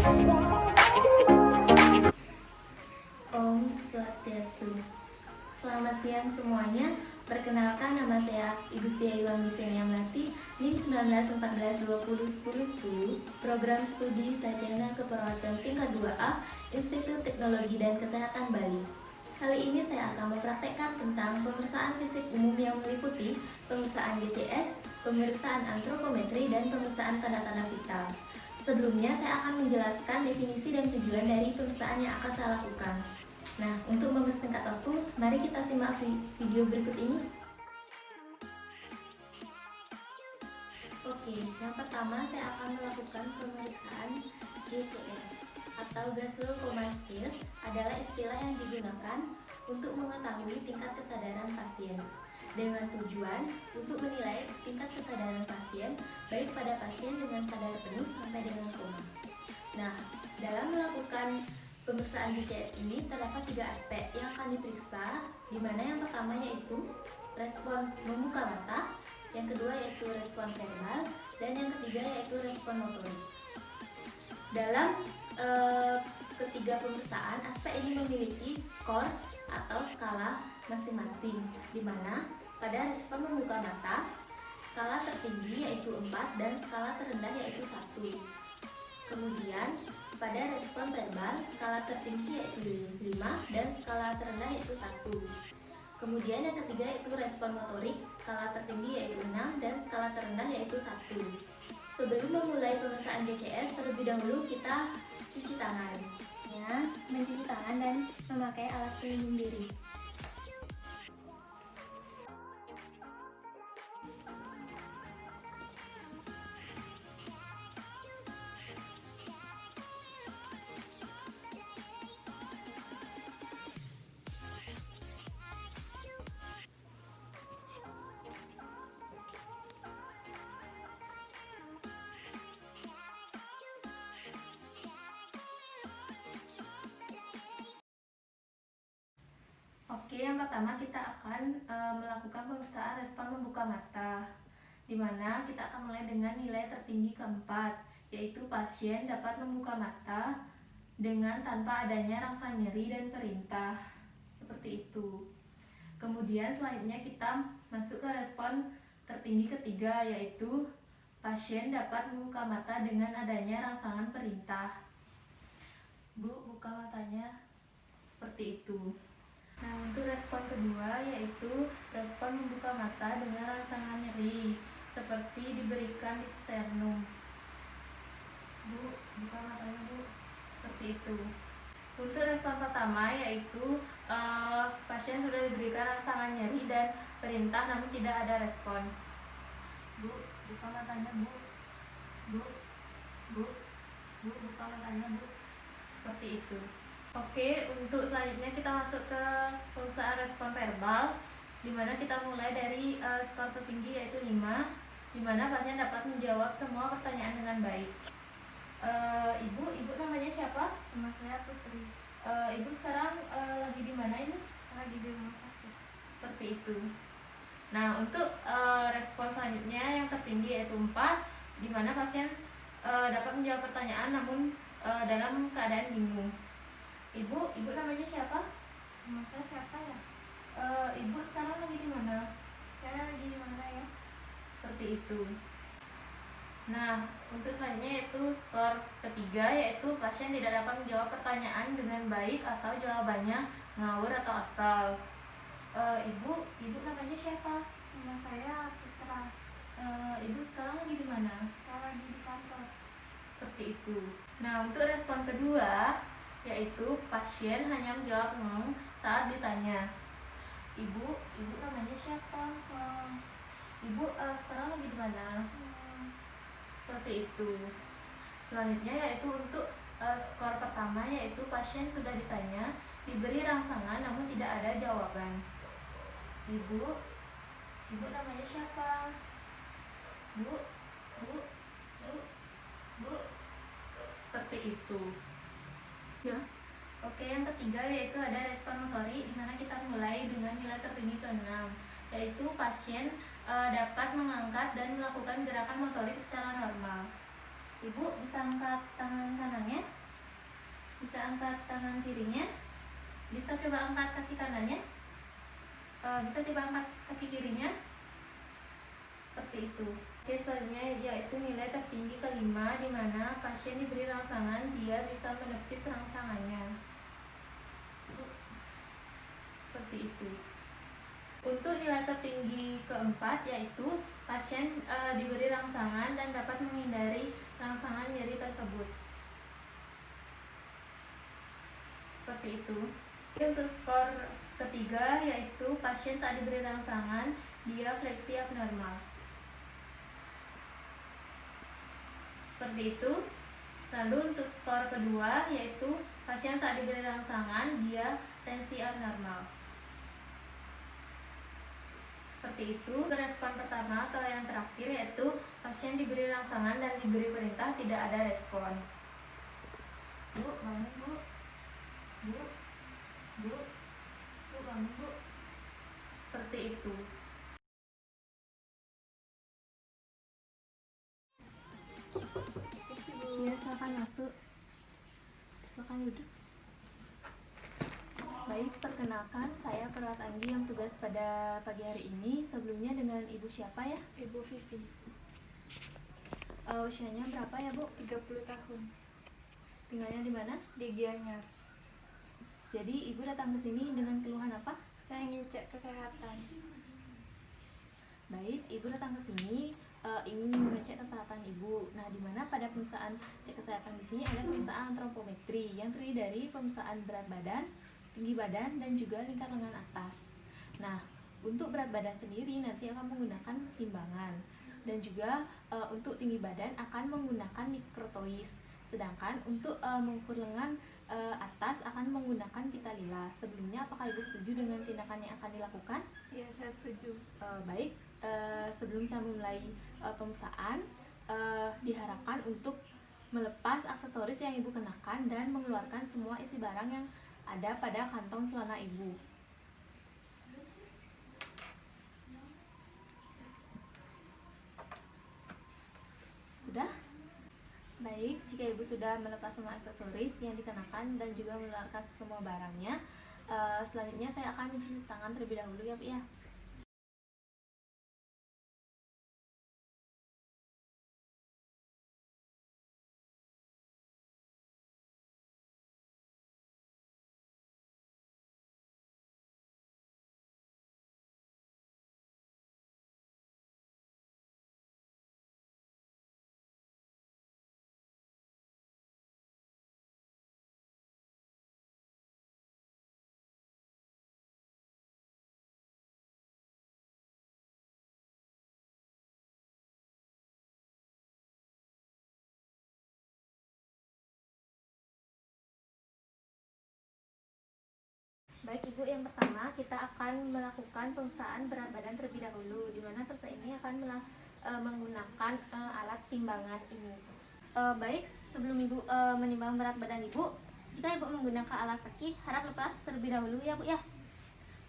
Om Swastiastu. Selamat siang semuanya. Perkenalkan, nama saya Ibu Setiayuwangi Seniamati, NIM 1914201010, Program Studi Sarjana Keperawatan tingkat 2A, Institut Teknologi dan Kesehatan Bali. Kali ini saya akan mempraktekkan tentang pemeriksaan fisik umum yang meliputi pemeriksaan GCS, pemeriksaan antropometri, dan pemeriksaan tanda-tanda vital. Sebelumnya saya akan menjelaskan definisi dan tujuan dari pemeriksaan yang akan saya lakukan. Nah, untuk mempersingkat waktu, mari kita simak video berikut ini. Oke, yang pertama saya akan melakukan pemeriksaan GCS atau gas low coma scale, adalah istilah yang digunakan untuk mengetahui tingkat kesadaran pasien dengan tujuan untuk menilai tingkat kesadaran pasien baik pada pasien dengan sadar penuh sampai dengan koma. Nah, dalam melakukan pemeriksaan GCS ini terdapat 3 aspek yang akan diperiksa, di mana yang pertama yaitu respon membuka mata, yang kedua yaitu respon verbal, dan yang ketiga yaitu respon motorik. Dalam ketiga pemeriksaan, aspek ini memiliki skor atau skala masing-masing, di mana pada respon membuka mata, skala tertinggi yaitu 4 dan skala terendah yaitu 1. Kemudian pada respon verbal, skala tertinggi yaitu 5 dan skala terendah yaitu 1. Kemudian yang ketiga yaitu respon motorik, skala tertinggi yaitu 6 dan skala terendah yaitu 1. Sebelum memulai pemeriksaan GCS, terlebih dahulu kita cuci tangan. Ya, mencuci tangan dan memakai alat pelindung diri. Oke, yang pertama kita akan melakukan pemeriksaan respon membuka mata, di mana kita akan mulai dengan nilai tertinggi keempat, yaitu pasien dapat membuka mata dengan tanpa adanya rasa nyeri dan perintah, seperti itu. Kemudian selanjutnya kita masuk ke respon tertinggi ketiga, yaitu pasien dapat membuka mata dengan adanya rangsangan perintah. Bu, buka matanya, seperti itu. Nah, untuk respon kedua yaitu respon membuka mata dengan rangsangan nyeri, seperti diberikan di sternum. Bu, buka matanya Bu, seperti itu. Untuk respon pertama yaitu pasien sudah diberikan rangsangan nyeri dan perintah namun tidak ada respon. Bu, buka matanya Bu. Bu, Bu, Bu, buka matanya Bu, seperti itu. Oke, untuk selanjutnya kita masuk ke pemeriksaan respon verbal, di mana kita mulai dari skor tertinggi yaitu 5, di mana pasien dapat menjawab semua pertanyaan dengan baik. Ibu namanya siapa? Nama saya Putri. Ibu sekarang lagi di mana ini? Saya lagi di rumah sakit. Seperti itu. Nah, untuk respon selanjutnya yang tertinggi yaitu 4, di mana pasien dapat menjawab pertanyaan namun dalam keadaan bingung. Ibu namanya siapa? Nama saya siapa ya? Ibu sekarang lagi di mana? Saya lagi di mana ya? Seperti itu. Nah, untuk selanjutnya yaitu skor ketiga, yaitu pasien tidak dapat menjawab pertanyaan dengan baik atau jawabannya ngawur atau asal. Ibu namanya siapa? Nama saya Putra. Ibu sekarang lagi di mana? Saya lagi di kantor. Seperti itu. Nah, untuk respon kedua yaitu pasien hanya menjawab saat ditanya. Ibu namanya siapa? Ibu sekarang lagi di mana? Seperti itu. Selanjutnya yaitu untuk skor pertama, yaitu pasien sudah ditanya, diberi rangsangan namun tidak ada jawaban. Ibu namanya siapa? Bu, seperti itu. Ya. Oke, yang ketiga yaitu ada respon motorik, di mana kita mulai dengan nilai tertinggi ke-6, yaitu pasien dapat mengangkat dan melakukan gerakan motorik secara normal. Ibu bisa angkat tangan kanannya. angkat tangan kirinya. Bisa coba angkat kaki kanannya. Bisa coba angkat kaki kirinya. Seperti itu. Oke, selanjutnya yaitu nilai tertinggi kelima, di mana pasien diberi rangsangan, dia bisa menepis rangsangannya. Seperti itu. Untuk nilai tertinggi keempat yaitu pasien diberi rangsangan dan dapat menghindari rangsangan nyeri tersebut. Seperti itu. Untuk skor ketiga yaitu pasien saat diberi rangsangan dia fleksi abnormal. Seperti itu. Lalu untuk skor kedua yaitu pasien saat diberi rangsangan dia tensi abnormal. Seperti itu. Respon pertama atau yang terakhir yaitu pasien diberi rangsangan dan diberi perintah tidak ada respon. Bu, bangun bu. Bu, bu, bu bangun bu. Seperti itu. Iya, silakan masuk. Silakan duduk. Baik, perkenalkan saya perawat Anggi yang tugas pada pagi hari ini. Sebelumnya dengan Ibu siapa ya? Ibu Vivi, Usianya berapa ya Bu? 30 tahun, Tinggalnya di mana? di Gianyar. Jadi Ibu datang ke sini dengan keluhan apa? Saya ingin cek kesehatan. Baik, Ibu datang ke sini ingin mengecek kesehatan Ibu. Nah, di mana pada pemeriksaan cek kesehatan di sini ada pemeriksaan antropometri yang terdiri dari pemeriksaan berat badan, tinggi badan, dan juga lingkar lengan atas. Nah, untuk berat badan sendiri nanti akan menggunakan timbangan, dan juga untuk tinggi badan akan menggunakan mikrotois. Sedangkan untuk mengukur lengan atas akan menggunakan pita lila. Sebelumnya apakah Ibu setuju dengan tindakan yang akan dilakukan? Ya, saya setuju. Baik, sebelum saya memulai pemeriksaan, diharapkan untuk melepas aksesoris yang Ibu kenakan dan mengeluarkan semua isi barang yang ada pada kantong celana Ibu. Sudah? Baik, jika Ibu sudah melepas semua aksesoris yang dikenakan dan juga mengeluarkan semua barangnya, selanjutnya saya akan mencuci tangan terlebih dahulu ya Bu ya. Baik Ibu, yang pertama kita akan melakukan pemeriksaan berat badan terlebih dahulu, di mana pemirsa ini akan menggunakan alat timbangan ini. Baik, sebelum Ibu menimbang berat badan Ibu, jika Ibu menggunakan alas kaki, harap lepas terlebih dahulu ya Bu ya.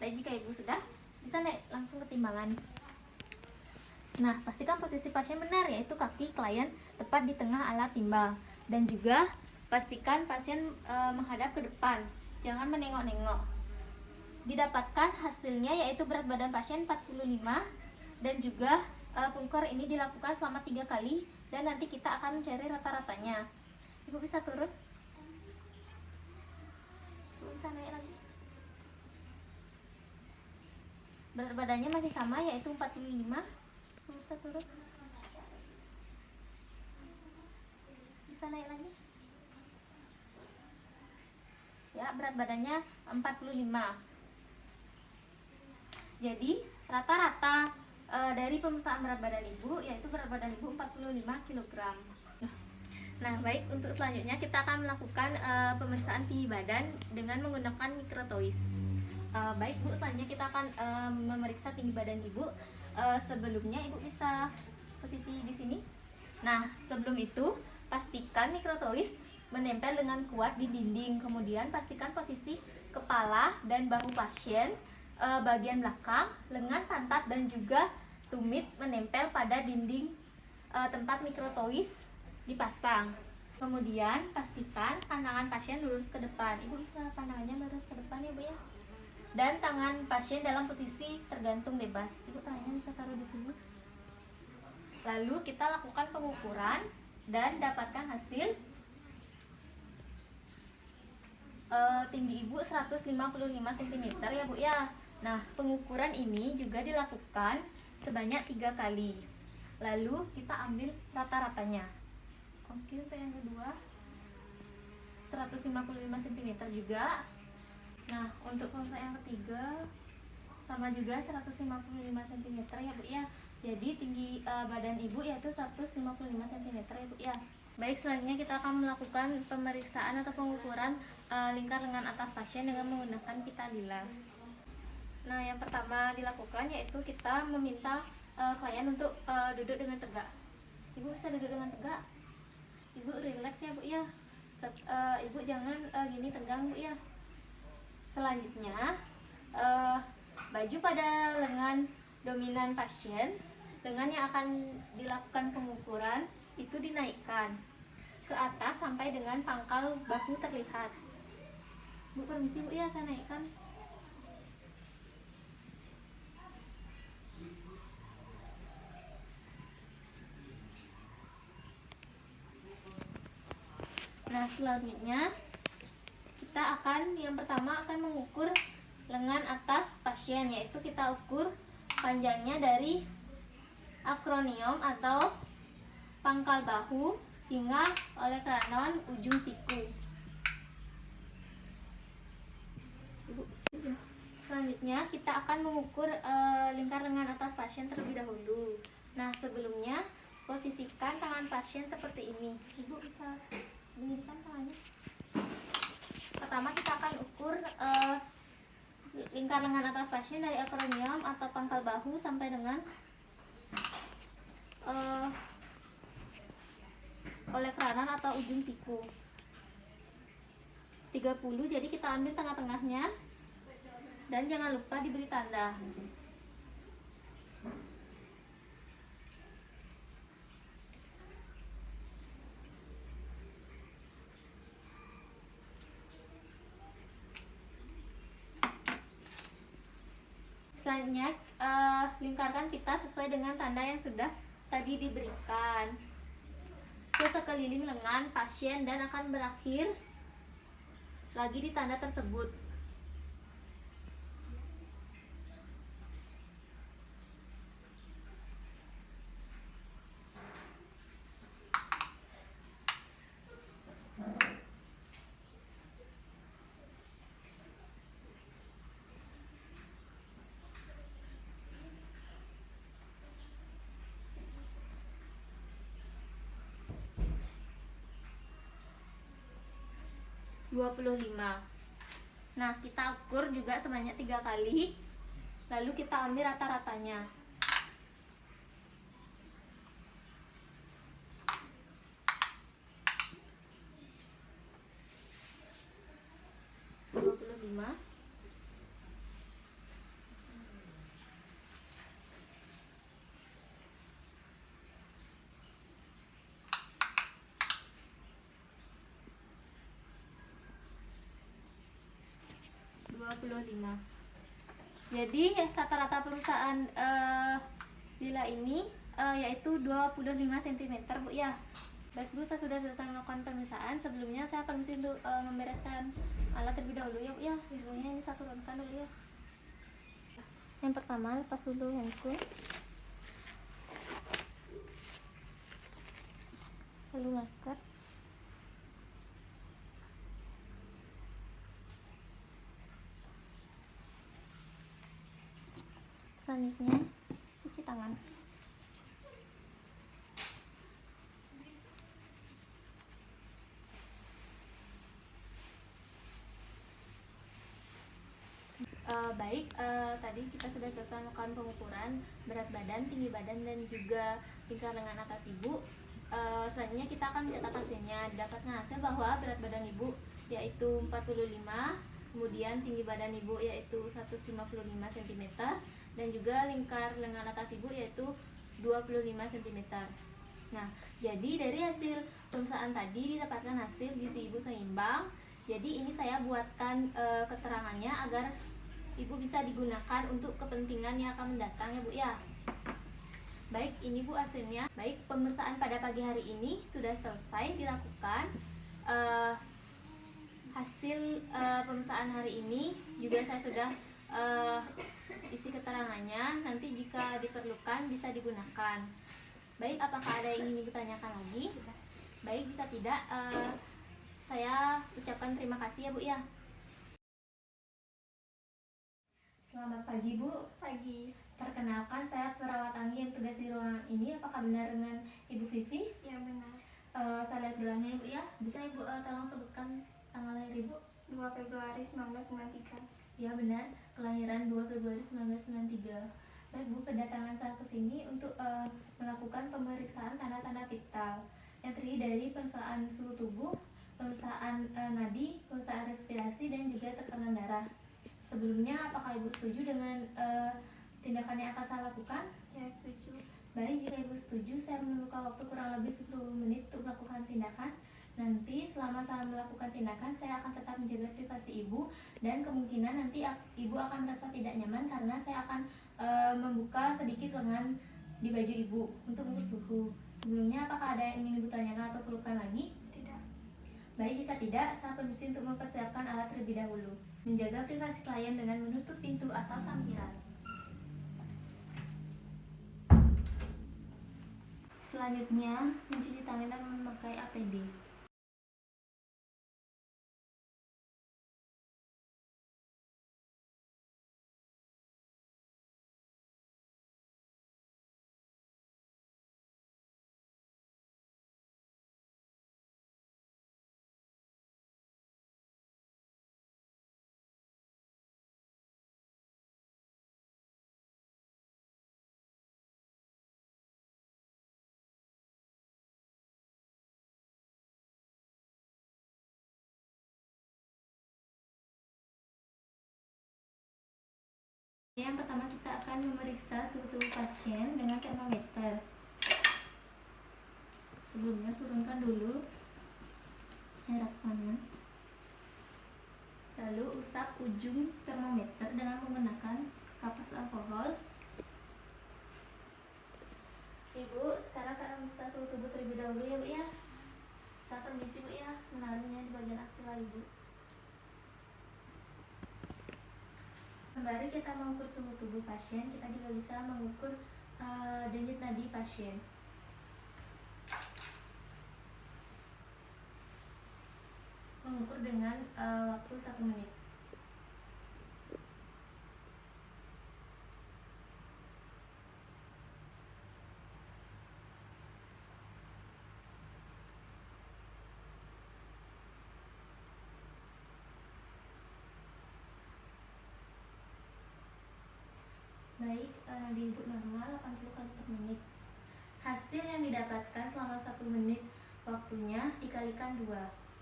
Baik, jika Ibu sudah, bisa naik langsung ke timbangan. Nah, pastikan posisi pasien benar, yaitu kaki klien tepat di tengah alat timbang. Dan juga pastikan pasien menghadap ke depan, jangan menengok-nengok. Didapatkan hasilnya yaitu berat badan pasien 45, dan juga pungkur ini dilakukan selama 3 kali, dan nanti kita akan mencari rata-ratanya. Ibu bisa turun, Ibu bisa naik lagi. Berat badannya masih sama yaitu 45. Ibu bisa turun, bisa naik lagi ya. Berat badannya 45. Jadi rata-rata dari pemeriksaan berat badan Ibu yaitu berat badan Ibu 45 kg. Nah, baik, untuk selanjutnya kita akan melakukan pemeriksaan tinggi badan dengan menggunakan mikrotois. Baik Bu, selanjutnya kita akan memeriksa tinggi badan Ibu. Sebelumnya Ibu bisa posisi di sini. Nah, sebelum itu pastikan mikrotois menempel dengan kuat di dinding. Kemudian pastikan posisi kepala dan bahu pasien, bagian belakang, lengan, pantat, dan juga tumit menempel pada dinding tempat mikrotois dipasang. Kemudian pastikan pandangan pasien lurus ke depan. Ibu bisa pandangannya lurus ke depan ya Bu ya. Dan tangan pasien dalam posisi tergantung bebas. Ibu tangannya bisa taruh di sini. Lalu kita lakukan pengukuran dan dapatkan hasil tinggi ibu 155 cm ya Bu ya. Nah, pengukuran ini juga dilakukan sebanyak 3 kali. Lalu kita ambil rata-ratanya. Oke, untuk yang kedua 155 cm juga. Nah, untuk yang ketiga sama juga 155 cm ya Bu ya. Jadi tinggi badan ibu yaitu 155 cm ya Bu ya. Baik, selanjutnya kita akan melakukan pemeriksaan atau pengukuran lingkar lengan atas pasien dengan menggunakan pita lila. Nah, yang pertama dilakukan yaitu kita meminta klien untuk duduk dengan tegak. Ibu bisa duduk dengan tegak. Ibu relax ya Bu ya. Ibu jangan gini tegang Bu ya. Selanjutnya baju pada lengan dominan pasien, lengan yang akan dilakukan pengukuran itu dinaikkan ke atas sampai dengan pangkal bahu terlihat. Bu, permisi Bu ya, saya naikkan. Nah, selanjutnya kita yang pertama akan mengukur lengan atas pasien, yaitu kita ukur panjangnya dari akronium atau pangkal bahu hingga olecranon ujung siku. Selanjutnya kita akan mengukur lingkar lengan atas pasien terlebih dahulu. Nah, sebelumnya posisikan tangan pasien seperti ini. Ibu bisa berdirikan tangannya. Pertama kita akan ukur lingkar lengan atas pasien dari akronium atau pangkal bahu sampai dengan olecranon atau ujung siku 30. Jadi kita ambil tengah-tengahnya dan jangan lupa diberi tanda. Selanjutnya lingkarkan pita sesuai dengan tanda yang sudah tadi diberikan ke sekeliling lengan pasien dan akan berakhir lagi di tanda tersebut. Nah, kita ukur juga sebanyak 3 kali. Lalu kita ambil rata-ratanya. Jadi rata-rata perusahaan Lila ini yaitu 25 cm Bu ya. Baik Bu, saya sudah selesai melakukan pemeriksaan. Sebelumnya saya permisi untuk membereskan alat terlebih dahulu ya Bu ya. Videonya ini saya turunkan dulu ya. Yang pertama, lepas dulu handscoon, lalu masker. Selanjutnya cuci tangan. Tadi kita sudah selesai melakukan pengukuran berat badan, tinggi badan, dan juga lingkar lengan atas ibu. Selanjutnya kita akan mencatat hasilnya. Didapatkan hasil bahwa berat badan ibu yaitu 45, kemudian tinggi badan ibu yaitu 155 cm, dan juga lingkar lengan atas ibu yaitu 25 cm. Nah, jadi dari hasil pemeriksaan tadi didapatkan hasil gizi ibu seimbang. Jadi ini saya buatkan keterangannya agar ibu bisa digunakan untuk kepentingan yang akan mendatang ya Bu ya. Baik, ini Bu hasilnya. Baik, pemeriksaan pada pagi hari ini sudah selesai dilakukan. Hasil pemeriksaan hari ini juga saya sudah isi keterangannya. Nanti jika diperlukan bisa digunakan. Baik, apakah ada yang ingin Ibu tanyakan lagi? Baik, jika tidak, saya ucapkan terima kasih ya Bu ya. Selamat pagi Bu. Pagi. Perkenalkan, saya perawat Anggi yang tugas di ruangan ini. Apakah benar dengan Ibu Vivi? Ya benar. Saya lihat gelangnya Ibu ya. Bisa Ibu tolong sebutkan tanggal lahir Ibu? 2 Februari 1993. Ya benar, kelahiran 2 Februari 1993. Baik Bu, kedatangan saya ke sini untuk melakukan pemeriksaan tanda-tanda vital yang terdiri dari pemeriksaan suhu tubuh, pemeriksaan nadi, pemeriksaan respirasi, dan juga tekanan darah. Sebelumnya, apakah Ibu setuju dengan tindakan yang akan saya lakukan? Ya setuju. Baik, jika Ibu setuju, saya memerlukan waktu kurang lebih 10 menit untuk melakukan tindakan. Nanti selama saya melakukan tindakan, saya akan tetap menjaga privasi Ibu, dan kemungkinan nanti Ibu akan merasa tidak nyaman karena saya akan membuka sedikit lengan di baju Ibu untuk mengukur suhu. Sebelumnya, apakah ada yang ingin Ibu tanyakan atau perlukan lagi? Tidak. Baik, jika tidak, saya permisi untuk mempersiapkan alat terlebih dahulu. Menjaga privasi klien dengan menutup pintu atau sampiran. Selanjutnya, mencuci tangan dan memakai APD. Yang pertama, kita akan memeriksa suhu tubuh pasien dengan termometer. Sebelumnya, turunkan dulu jarak sana. Lalu usap ujung termometer dengan menggunakan kapas alkohol. Ibu, sekarang saya memeriksa suhu tubuh terlebih dahulu ya Bu ya. Saya permisi Bu ya, menaruhnya di bagian aksila Ibu. Sembari kita mengukur suhu tubuh pasien, kita juga bisa mengukur denyut nadi pasien. Mengukur dengan waktu 1 menit. Baik, nadi Ibu normal 80 kali per menit. Hasil yang didapatkan selama 1 menit waktunya dikalikan 2.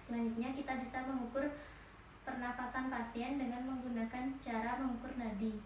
Selanjutnya kita bisa mengukur pernafasan pasien dengan menggunakan cara mengukur nadi.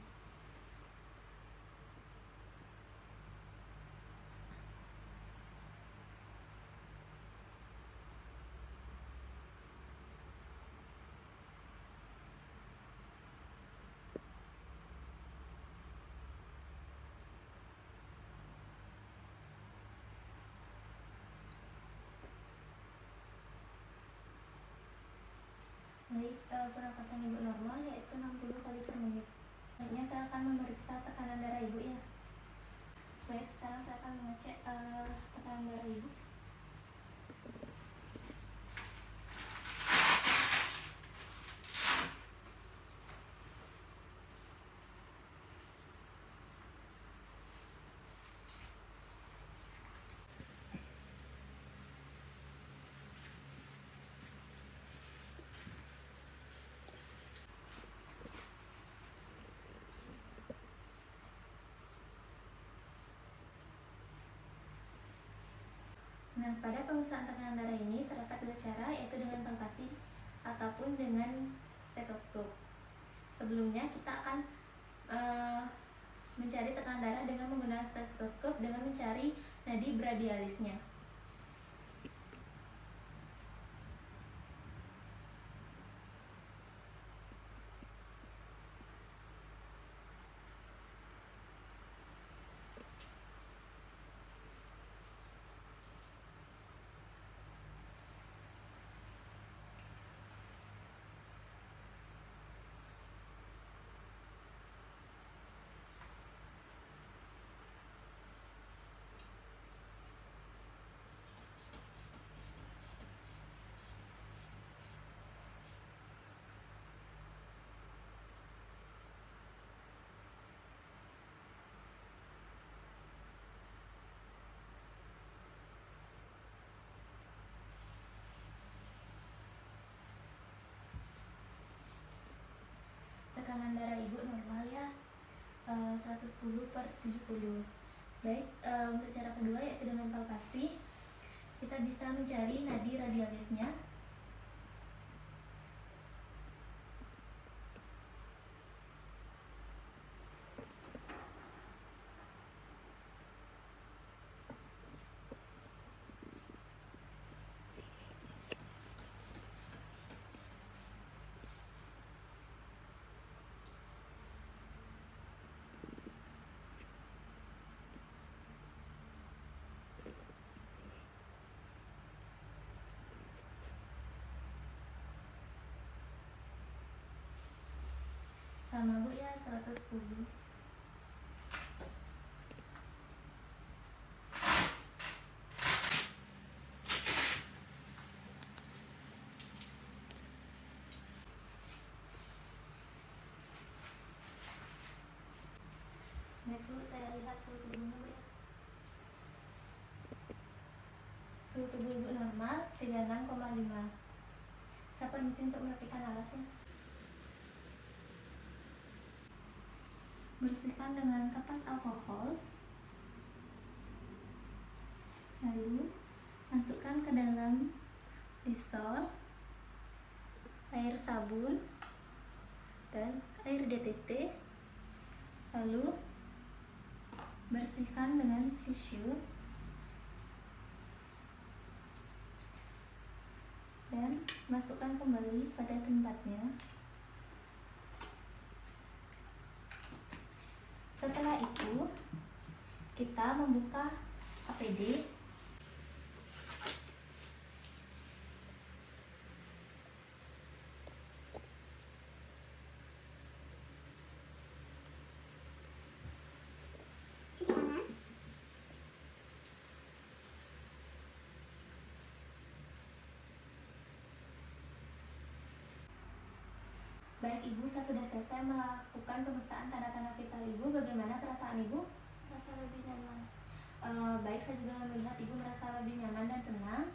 Baik, pernafasan Ibu normal yaitu 60 kali per menit. Selanjutnya saya akan memeriksa tekanan darah Ibu ya. Baik, sekarang saya akan mengecek tekanan darah Ibu. Nah, pada pemeriksaan tekanan darah ini terdapat 2 cara, yaitu dengan palpasi ataupun dengan stetoskop. Sebelumnya kita akan mencari tekanan darah dengan menggunakan stetoskop dengan mencari nadi bradialisnya. 110/70. Baik, untuk cara kedua yaitu dengan palpasi. Kita bisa mencari nadi radialisnya. Sama Bu ya, 110. Baik Bu, saya lihat suhu tubuhnya Bu ya. Suhu tubuh Ibu normal 36,5. Saya permisi untuk merapikan alatnya. Bersihkan dengan kapas alkohol. Lalu masukkan ke dalam Lysol, air sabun, dan air DTT. Lalu bersihkan dengan tisu dan masukkan kembali pada tempatnya. Setelah itu, kita membuka APD. Baik Ibu, saya sudah selesai melakukan pemeriksaan tanda-tanda vital Ibu. Bagaimana perasaan Ibu? Rasa lebih nyaman. Baik, saya juga melihat Ibu merasa lebih nyaman dan tenang.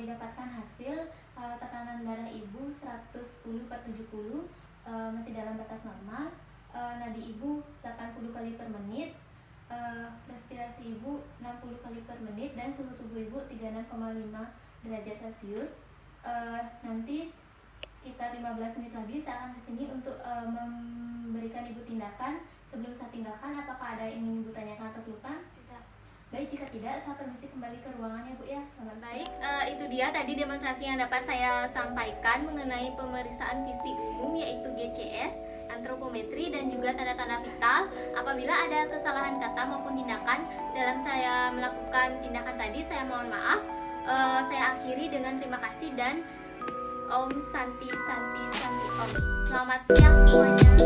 Didapatkan hasil tekanan darah Ibu 110/70, masih dalam batas normal. Nadi Ibu 80 kali per menit, respirasi Ibu 60 kali per menit, dan suhu tubuh Ibu 36,5 derajat Celcius. Nanti sekitar 15 menit lagi saya akan kesini untuk memberikan Ibu tindakan. Sebelum saya tinggalkan, apakah ada yang ingin Ibu tanyakan atau keluhkan? Tidak. Baik, jika tidak, saya permisi kembali ke ruangannya Bu ya. Selamat baik, itu dia tadi demonstrasi yang dapat saya sampaikan mengenai pemeriksaan visi umum, yaitu GCS, antropometri, dan juga tanda-tanda vital. Apabila ada kesalahan kata maupun tindakan dalam saya melakukan tindakan tadi, saya mohon maaf. Saya akhiri dengan terima kasih dan Om Santi Santi Santi Om. Selamat siang semuanya.